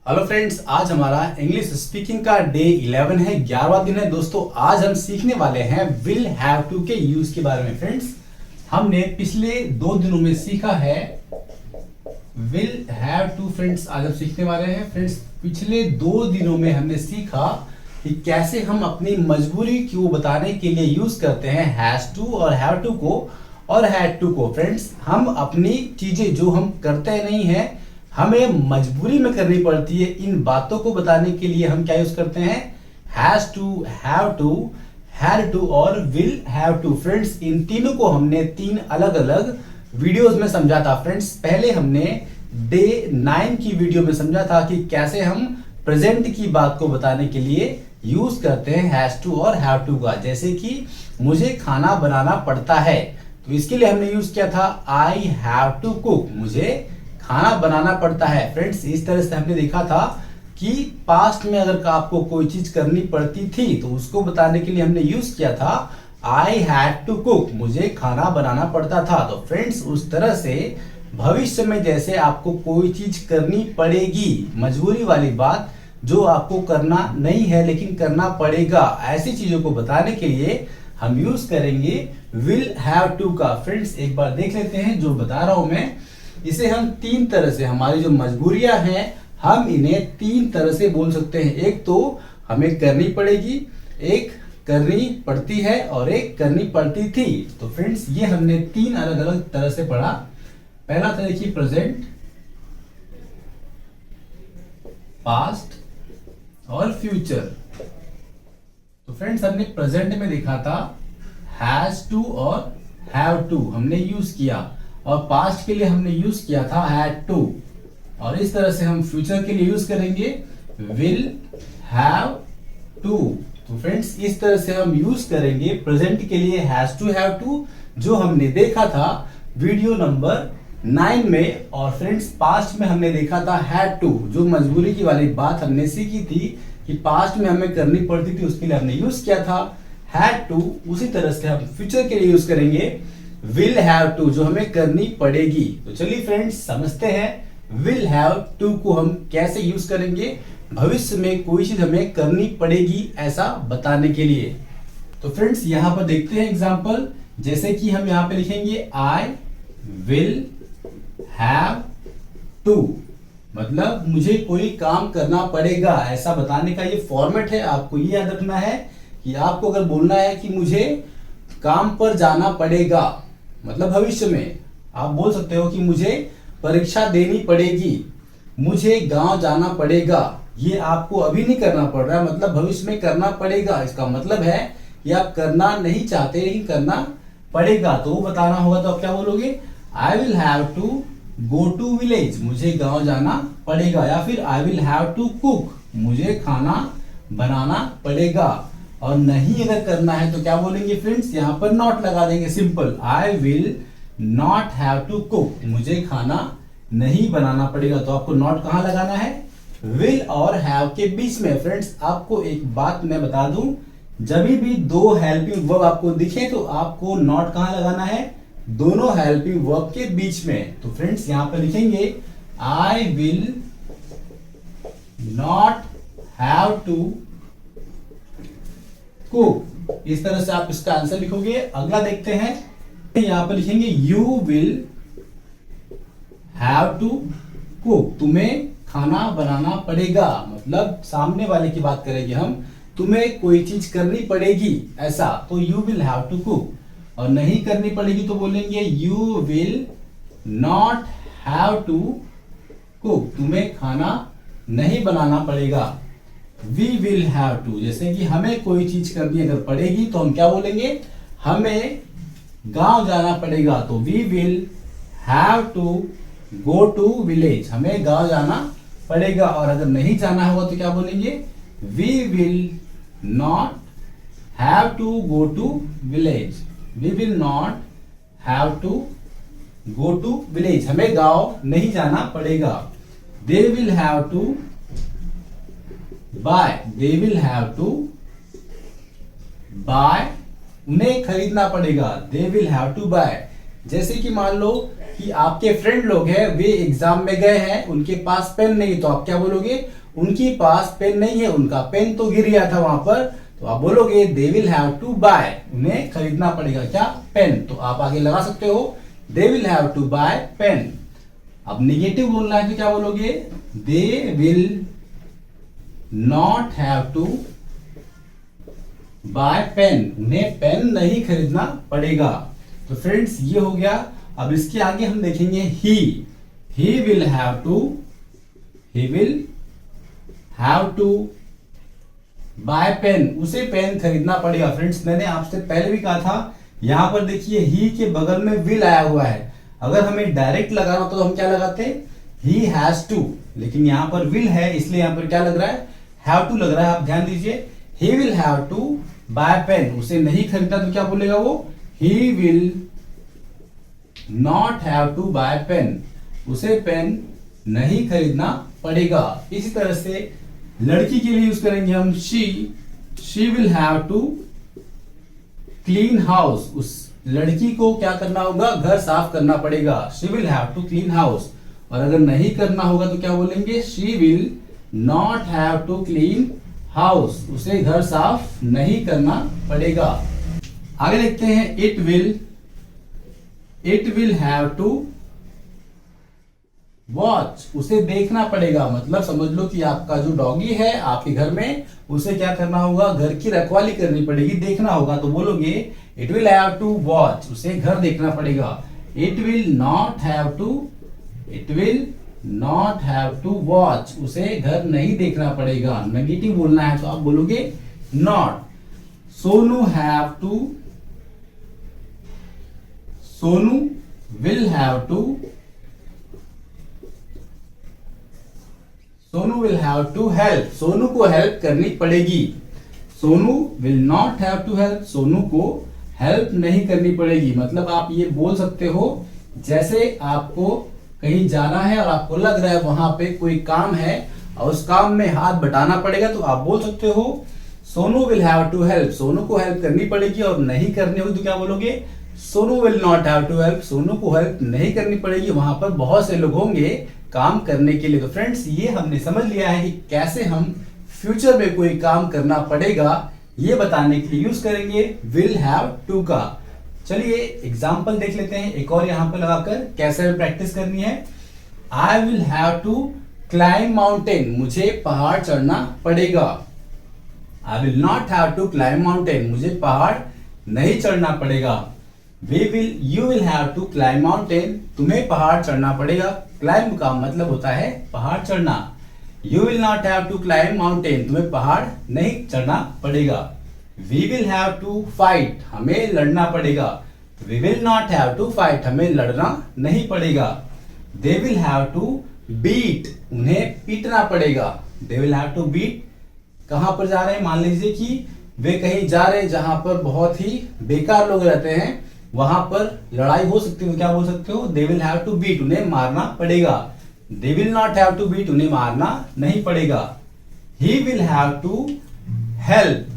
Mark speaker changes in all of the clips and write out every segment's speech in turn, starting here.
Speaker 1: Hello friends, आज हमारा English speaking का डे 11 है, 11वां दिन है। दोस्तों आज हम सीखने वाले हैं विल हैव टू के यूज के बारे में। फ्रेंड्स हमने पिछले 2 दिनों में सीखा है विल हैव टू। फ्रेंड्स आज हम सीखने वाले हैं। फ्रेंड्स पिछले 2 दिनों में हमने सीखा कि कैसे हम अपनी मजबूरी को बताने के लिए यूज करते हैं हैज टू और हैव टू को और हैड टू को। फ्रेंड्स हम अपनी चीजें जो हम करते नहीं है, हमें मजबूरी में करनी पड़ती है, इन बातों को बताने के लिए हम क्या यूज करते हैं has to, have to, had to और विल हैव टू। फ्रेंड्स इन तीनों को हमने 3 अलग अलग वीडियोस में समझा था। फ्रेंड्स पहले हमने डे 9 की वीडियो में समझा था कि कैसे हम प्रेजेंट की बात को बताने के लिए यूज करते हैं हैज टू और हैव टू का। जैसे कि मुझे खाना बनाना पड़ता है, तो इसके लिए हमने यूज किया था आई हैव टू कुक, मुझे खाना बनाना पड़ता है। फ्रेंड्स इस तरह से हमने देखा था कि पास्ट में अगर आपको कोई चीज करनी पड़ती थी तो उसको बताने के लिए हमने यूज किया था आई हैड टू कुक, मुझे खाना बनाना पड़ता था। तो फ्रेंड्स उस तरह से भविष्य में जैसे आपको कोई चीज करनी पड़ेगी, मजबूरी वाली बात जो आपको करना नहीं है लेकिन करना पड़ेगा, ऐसी चीजों को बताने के लिए हम यूज करेंगे विल हैव टू का। फ्रेंड्स एक बार देख लेते हैं जो बता रहा हूं मैं। इसे हम 3 तरह से, हमारी जो मजबूरियां हैं हम इन्हें 3 तरह से बोल सकते हैं। एक तो हमें करनी पड़ेगी, एक करनी पड़ती है और एक करनी पड़ती थी। तो फ्रेंड्स ये हमने 3 अलग अलग तरह से पढ़ा। पहला था देखिए प्रेजेंट, पास्ट और फ्यूचर। तो फ्रेंड्स हमने प्रेजेंट में देखा था हैज टू और हैव टू हमने यूज किया, और पास्ट के लिए हमने यूज किया था हैड टू, और इस तरह से हम फ्यूचर के लिए यूज करेंगे विल हैव टू। तो फ्रेंड्स इस तरह से हम यूज करेंगे प्रेजेंट के लिए हैज टू, हैव टू, जो हमने देखा था वीडियो नंबर 9 में। और फ्रेंड्स पास्ट में हमने देखा था हैड टू, जो मजबूरी की वाली बात हमने सीखी थी कि पास्ट में हमें करनी पड़ती थी, उसके लिए हमने यूज किया था हैड टू। उसी तरह से हम फ्यूचर के लिए यूज करेंगे विल हैव टू, जो हमें करनी पड़ेगी। तो चलिए फ्रेंड्स समझते हैं विल हैव टू को हम कैसे यूज करेंगे भविष्य में कोई चीज हमें करनी पड़ेगी ऐसा बताने के लिए। तो फ्रेंड्स यहां पर देखते हैं एग्जांपल। जैसे कि हम यहां पे लिखेंगे आई विल हैव टू, मतलब मुझे कोई काम करना पड़ेगा, ऐसा बताने का ये फॉर्मेट है। आपको ये याद रखना है कि आपको अगर बोलना है कि मुझे काम पर जाना पड़ेगा, मतलब भविष्य में आप बोल सकते हो कि मुझे परीक्षा देनी पड़ेगी, मुझे गांव जाना पड़ेगा। ये आपको अभी नहीं करना पड़ रहा है, मतलब भविष्य में करना पड़ेगा। इसका मतलब है कि आप करना नहीं चाहते लेकिन करना पड़ेगा, तो वो बताना होगा। तो आप क्या बोलोगे I will have to go to village, मुझे गांव जाना पड़ेगा। या फिर I will have to cook, मुझे खाना बनाना पड़ेगा। और नहीं अगर करना है तो क्या बोलेंगे फ्रेंड्स, यहां पर नॉट लगा देंगे, simple I will not have to cook, मुझे खाना नहीं बनाना पड़ेगा। तो आपको नॉट कहां लगाना है, विल और हैव के बीच में। फ्रेंड्स आपको एक बात मैं बता दूं, जब भी 2 हेल्पिंग वर्ब आपको दिखे तो आपको नॉट कहां लगाना है, दोनों हेल्पिंग वर्ब के बीच में। तो फ्रेंड्स यहां पर लिखेंगे I will not have to cook, इस तरह से आप इसका आंसर लिखोगे। अगला देखते हैं, यहां पर लिखेंगे you will have to cook, तुम्हें खाना बनाना पड़ेगा, मतलब सामने वाले की बात करेंगे हम, तुम्हें कोई चीज करनी पड़ेगी ऐसा, तो you will have to cook. और नहीं करनी पड़ेगी तो बोलेंगे you will not have to cook, तुम्हें खाना नहीं बनाना पड़ेगा। वी विल हैव टू, जैसे कि हमें कोई चीज करनी अगर पड़ेगी तो हम क्या बोलेंगे, हमें गांव जाना पड़ेगा, तो we will have to go to village, हमें गांव जाना पड़ेगा। और अगर नहीं जाना होगा तो क्या बोलेंगे we will not have to go to village, we will not have to go to village, हमें गांव नहीं जाना पड़ेगा। They will have to buy, they will have to buy, उन्हें खरीदना पड़ेगा, they will have to buy. जैसे कि मान लो कि आपके फ्रेंड लोग हैं, वे एग्जाम में गए हैं, उनके पास पेन नहीं, तो आप क्या बोलोगे, उनके पास पेन नहीं है, उनका पेन तो गिर गया था वहां पर, तो आप बोलोगे they will have to buy, उन्हें खरीदना पड़ेगा क्या, पेन। तो आप आगे लगा सकते हो they will have to buy pen. अब निगेटिव बोलना है तो क्या बोलोगे, they will not have to buy pen, उन्हें पेन नहीं खरीदना पड़ेगा। तो फ्रेंड्स ये हो गया। अब इसके आगे हम देखेंगे he will have to buy pen, उसे पेन खरीदना पड़ेगा। फ्रेंड्स मैंने आपसे पहले भी कहा था, यहां पर देखिए ही के बगल में विल आया हुआ है, अगर हमें डायरेक्ट लगाना तो हम क्या लगाते, ही हैज टू, लेकिन यहां पर विल है इसलिए यहां पर क्या लग रहा है, हैव टू लग रहा है। आप ध्यान दीजिए, he will have to buy pen, उसे नहीं खरीदना तो क्या बोलेगा वो, he will not have to buy pen, उसे पेन नहीं खरीदना पड़ेगा। इसी तरह से लड़की के लिए यूज करेंगे हम she will have to clean house, उस लड़की को क्या करना होगा, घर साफ करना पड़ेगा, she will have to clean house. और अगर नहीं करना होगा तो क्या बोलेंगे, she will not have to clean house, उसे घर साफ नहीं करना पड़ेगा। आगे देखते हैं it will have to watch, उसे देखना पड़ेगा, मतलब समझ लो कि आपका जो डॉगी है आपके घर में, उसे क्या करना होगा, घर की रखवाली करनी पड़ेगी, देखना होगा, तो बोलोगे it will have to watch, उसे घर देखना पड़ेगा। It will not have to watch, उसे घर नहीं देखना पड़ेगा। नेगेटिव बोलना है तो आप बोलोगे not. Sonu will have to help, Sonu को हेल्प करनी पड़ेगी। Sonu will not have to help, Sonu को हेल्प नहीं करनी पड़ेगी। मतलब आप ये बोल सकते हो, जैसे आपको कहीं जाना है और आपको लग रहा है वहां पे कोई काम है और उस काम में हाथ बटाना पड़ेगा, तो आप बोल सकते हो Sonu will have to help, Sonu को हेल्प करनी पड़ेगी। और नहीं करनी होगी तो क्या बोलोगे, Sonu will not have to help, Sonu को हेल्प नहीं करनी पड़ेगी, वहां पर बहुत से लोग होंगे काम करने के लिए। तो फ्रेंड्स ये हमने समझ लिया है कि कैसे हम फ्यूचर में कोई काम करना पड़ेगा, ये बताने के लिए यूज करेंगे विल हैव टू का। चलिए एग्जाम्पल देख लेते हैं एक और यहां पर लगाकर कैसे प्रैक्टिस करनी है। I will have to climb mountain, मुझे पहाड़ चढ़ना पड़ेगा। I will not have to climb mountain, मुझे पहाड़ नहीं चढ़ना पड़ेगा। You will have to climb mountain, तुम्हें पहाड़ चढ़ना पड़ेगा। क्लाइंब का मतलब होता है पहाड़ चढ़ना। You will not have to climb mountain, तुम्हें पहाड़ नहीं चढ़ना पड़ेगा। We will have to fight, हमें लड़ना पड़ेगा। We will not have to fight, हमें लड़ना नहीं पड़ेगा। They will have to beat, उन्हें पीटना पड़ेगा। They will have to beat, कहां पर जा रहे हैं, मान लीजिए कि वे कहीं जा रहे हैं जहां पर बहुत ही बेकार लोग रहते हैं, वहां पर लड़ाई हो सकती है, तो क्या बोल सकते हो, they will have to beat, उन्हें मारना पड़ेगा। They will not have to beat, उन्हें मारना नहीं पड़ेगा। He will have to help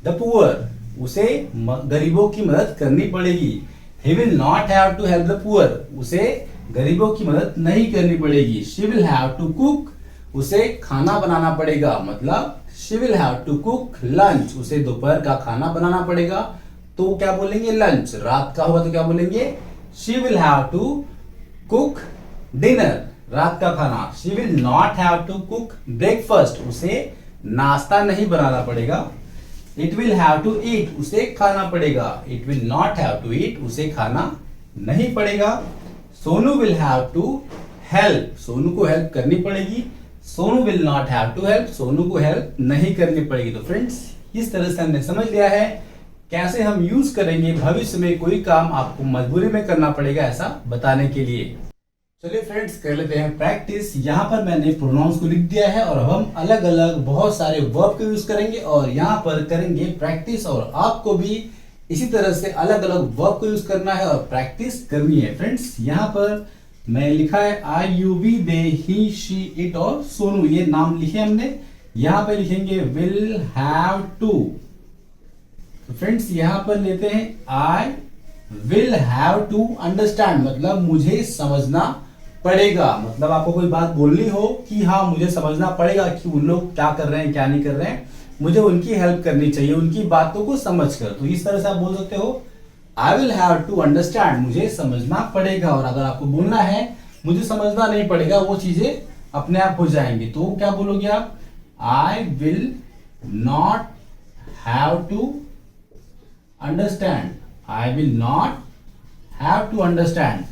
Speaker 1: the poor, उसे गरीबों की मदद करनी पड़ेगी। He will not have to help the poor, उसे गरीबों की मदद नहीं करनी पड़ेगी। She will have to cook, उसे खाना बनाना पड़ेगा। मतलब she will have to cook lunch, उसे दोपहर का खाना बनाना पड़ेगा, तो क्या बोलेंगे लंच। रात का होगा तो क्या बोलेंगे, she will have to cook dinner, रात का खाना। She will not have to cook breakfast, उसे नाश्ता नहीं बनाना पड़ेगा। It will have to eat, उसे खाना पड़ेगा। It will not have to eat, उसे खाना नहीं पड़ेगा। Sonu will have to help, Sonu को हेल्प करनी पड़ेगी। Sonu will not have to help, Sonu को हेल्प नहीं करनी पड़ेगी। तो फ्रेंड्स इस तरह से हमने समझ लिया है कैसे हम यूज करेंगे भविष्य में कोई काम आपको मजबूरी में करना पड़ेगा ऐसा बताने के लिए। चलिए फ्रेंड्स कर लेते हैं प्रैक्टिस। यहाँ पर मैंने प्रोनाउंस को लिख दिया है और अब हम अलग अलग बहुत सारे वर्ब को यूज करेंगे और यहाँ पर करेंगे प्रैक्टिस। और आपको भी इसी तरह से अलग अलग वर्ब को यूज करना है और प्रैक्टिस करनी है। फ्रेंड्स यहाँ पर मैं लिखा है I you we they he she it और सोनू, ये नाम लिखे हमने। यहाँ पे लिखेंगे विल हैव टू। फ्रेंड्स यहाँ पर लेते हैं I will have to understand मतलब मुझे समझना पड़ेगा। मतलब आपको कोई बात बोलनी हो कि हाँ मुझे समझना पड़ेगा कि उन लोग क्या कर रहे हैं क्या नहीं कर रहे हैं, मुझे उनकी हेल्प करनी चाहिए उनकी बातों को समझकर। तो इस तरह से आप बोल सकते हो I will have to understand, मुझे समझना पड़ेगा। और अगर आपको बोलना है मुझे समझना नहीं पड़ेगा, वो चीजें अपने आप हो जाएंगी, तो क्या बोलोगे आप? I will not have to understand, I will not have to understand.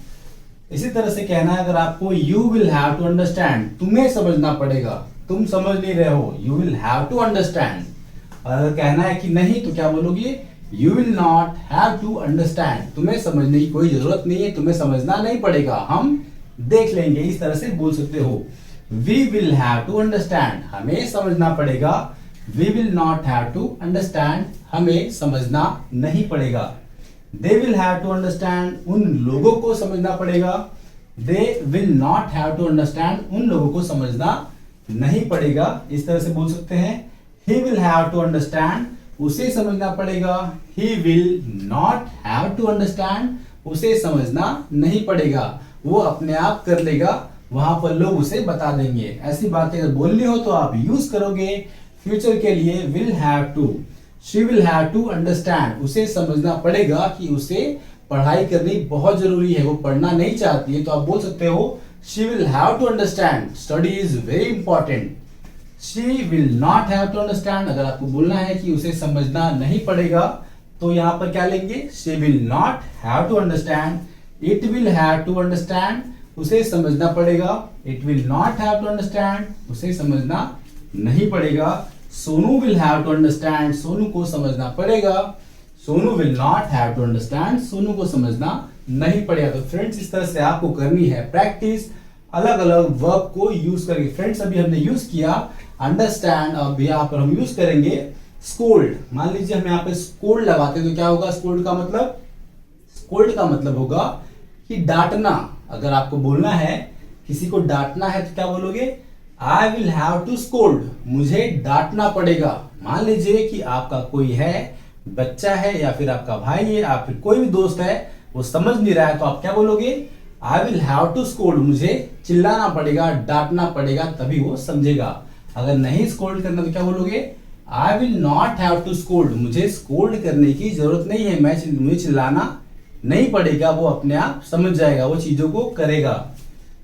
Speaker 1: इसी तरह से कहना है अगर आपको you will have to understand, तुम्हें समझना पड़ेगा, तुम समझ नहीं रहे हो, you will have to understand. और अगर कहना है कि नहीं तो क्या बोलोगे? You will not have to understand, तुम्हें समझने की कोई जरूरत नहीं है, तुम्हें समझना नहीं पड़ेगा, हम देख लेंगे। इस तरह से बोल सकते हो we will have to understand, हमें समझना पड़ेगा। We will not have to understand, हमें समझना नहीं पड़ेगा। They will have to understand, उन लोगों को समझना पड़ेगा। They will not have to understand, उन लोगों को समझना नहीं पड़ेगा। इस तरह से बोल सकते हैं he will have to understand, उसे समझना पड़ेगा। He will not have to understand, उसे समझना नहीं पड़ेगा, वो अपने आप कर लेगा, वहां पर लोग उसे बता देंगे। ऐसी बातें अगर बोलनी हो तो आप यूज करोगे फ्यूचर के लिए will have to. She will have to understand, उसे समझना पड़ेगा कि उसे पढ़ाई करनी बहुत जरूरी है, वो पढ़ना नहीं चाहती है, तो आप बोल सकते हो she will have to understand study is very important. She will not have to understand, अगर आपको बोलना है कि उसे समझना नहीं पड़ेगा तो यहां पर क्या लेंगे? She will not have to understand. It will have to understand, उसे समझना पड़ेगा। It will not have to understand, उसे समझना नहीं पड़ेगा। Sonu will have to understand, Sonu को समझना पड़ेगा। Sonu will not have to understand, Sonu को समझना नहीं पड़ेगा। तो फ्रेंड्स इस तरह से आपको करनी है प्रैक्टिस अलग अलग वर्ब को यूज करके। फ्रेंड्स अभी हमने यूज किया अंडरस्टैंड, अब यहाँ पर हम यूज करेंगे स्कोल्ड। मान लीजिए हम यहाँ पे स्कोल्ड लगाते हैं तो क्या होगा स्कोल्ड का मतलब? स्कोल्ड का मतलब होगा कि डांटना। अगर आपको बोलना है किसी को डांटना है तो क्या बोलोगे? I will have to scold, मुझे डांटना पड़ेगा। मान लीजिए कि आपका कोई है, बच्चा है या फिर आपका भाई है या फिर कोई भी दोस्त है, वो समझ नहीं रहा है तो आप क्या बोलोगे? I will have to scold, मुझे चिल्लाना पड़ेगा, डांटना पड़ेगा, तभी वो समझेगा। अगर नहीं स्कोल्ड करना तो क्या बोलोगे? I will not have to scold, मुझे स्कोल्ड करने की जरूरत नहीं है, मुझे चिल्लाना नहीं पड़ेगा, वो अपने आप समझ जाएगा, वो चीजों को करेगा।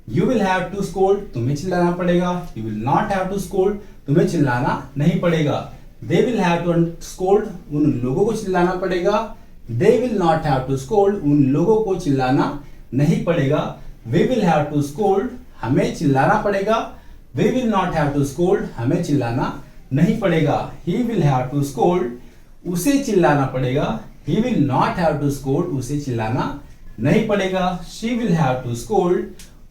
Speaker 1: You will have to scold, तुम्हें चिल्लाना पड़ेगा। You will not have to scold, तुम्हें चिल्लाना नहीं पड़ेगा। They will have to scold, उन लोगों को चिल्लाना पड़ेगा। They will not have to scold, उन लोगों को चिल्लाना नहीं पड़ेगा। We will have to scold, हमें चिल्लाना पड़ेगा। We will not have to scold, हमें चिल्लाना नहीं पड़ेगा। He will have to scold, उसे चिल्लाना पड़ेगा। He will not have to scold, उसे चिल्लाना नहीं पड़ेगा। She will have to scold,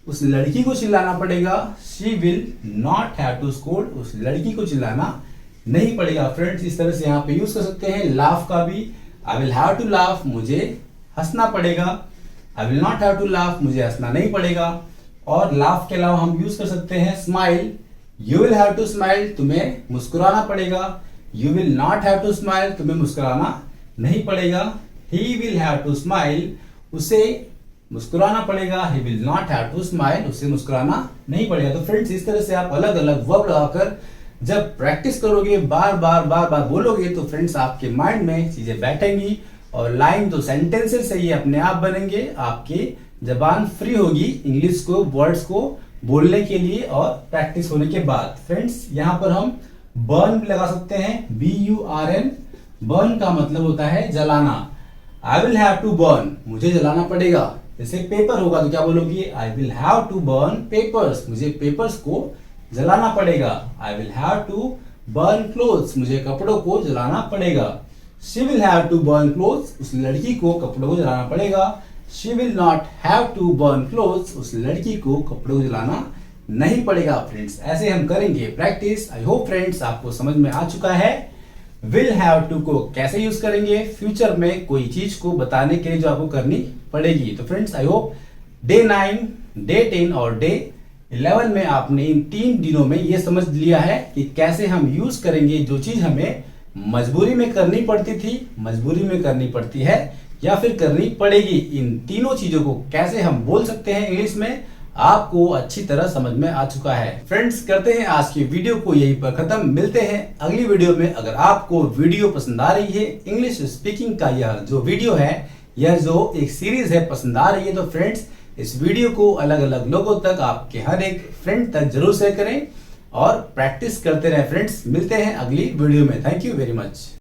Speaker 1: उस लड़की को चिल्लाना पड़ेगा। She will not have to scold, उस लड़की को चिल्लाना नहीं पड़ेगा। फ्रेंड्स इस तरह से यहाँ पे यूज कर सकते हैं लाफ का भी। I will have to laugh, मुझे हंसना पड़ेगा। I will not have to laugh, मुझे हंसना नहीं पड़ेगा। और लाफ के अलावा हम यूज कर सकते हैं smile. You will have to smile, तुम्हें मुस्कुराना पड़ेगा। You will not have to smile, तुम्हें मुस्कुराना नहीं पड़ेगा। He will have to smile, उसे मुस्कुराना पड़ेगा। He will not have to smile, उसे मुस्कुराना नहीं पड़ेगा। तो फ्रेंड्स इस तरह से आप अलग अलग वर्ब लगाकर जब प्रैक्टिस करोगे, बार बार बोलोगे, तो फ्रेंड्स आपके माइंड में चीजें बैठेंगी और लाइन तो सेंटेंसेस से ये अपने आप बनेंगे। आपकी जबान फ्री होगी इंग्लिश को, वर्ड्स को बोलने के लिए और प्रैक्टिस होने के बाद। फ्रेंड्स यहाँ पर हम बर्न भी लगा सकते हैं, BURN। बर्न का मतलब होता है जलाना। I will have to burn, मुझे जलाना पड़ेगा। जैसे पेपर होगा तो क्या बोलोगे? I will have to burn papers, मुझे पेपर्स को जलाना पड़ेगा। I will have to burn clothes, मुझे कपड़ों को जलाना पड़ेगा। She will have to burn clothes, उस लड़की को कपड़ों को जलाना पड़ेगा। She will not have to burn clothes, उस लड़की को कपड़ों को जलाना नहीं पड़ेगा। फ्रेंड्स ऐसे हम करेंगे प्रैक्टिस। आई होप फ्रेंड्स आपको समझ में आ चुका है विल हैव टू को कैसे यूज करेंगे फ्यूचर में कोई चीज को बताने के लिए जो आपको करनी पड़ेगी। तो friends I hope day 9, day 10 और डे 11 में आपने इन 3 दिनों में ये समझ लिया है कि कैसे हम यूज करेंगे जो चीज हमें मजबूरी में करनी पड़ती थी, मजबूरी में करनी पड़ती है, या फिर करनी पड़ेगी। इन तीनों चीजों को कैसे हम बोल सकते हैं इंग्लिश में, आपको अच्छी तरह समझ में आ चुका है। फ्रेंड्स, करते हैं आज की वीडियो को यहीं पर खत्म। मिलते हैं अगली वीडियो में। अगर आपको वीडियो पसंद आ रही है, इंग्लिश स्पीकिंग का यह जो वीडियो है, यह जो एक सीरीज है, पसंद आ रही है, तो फ्रेंड्स इस वीडियो को अलग अलग लोगों तक, आपके हर एक फ्रेंड तक जरूर शेयर करें और प्रैक्टिस करते रहें। फ्रेंड्स, मिलते हैं अगली वीडियो में। Thank you very much.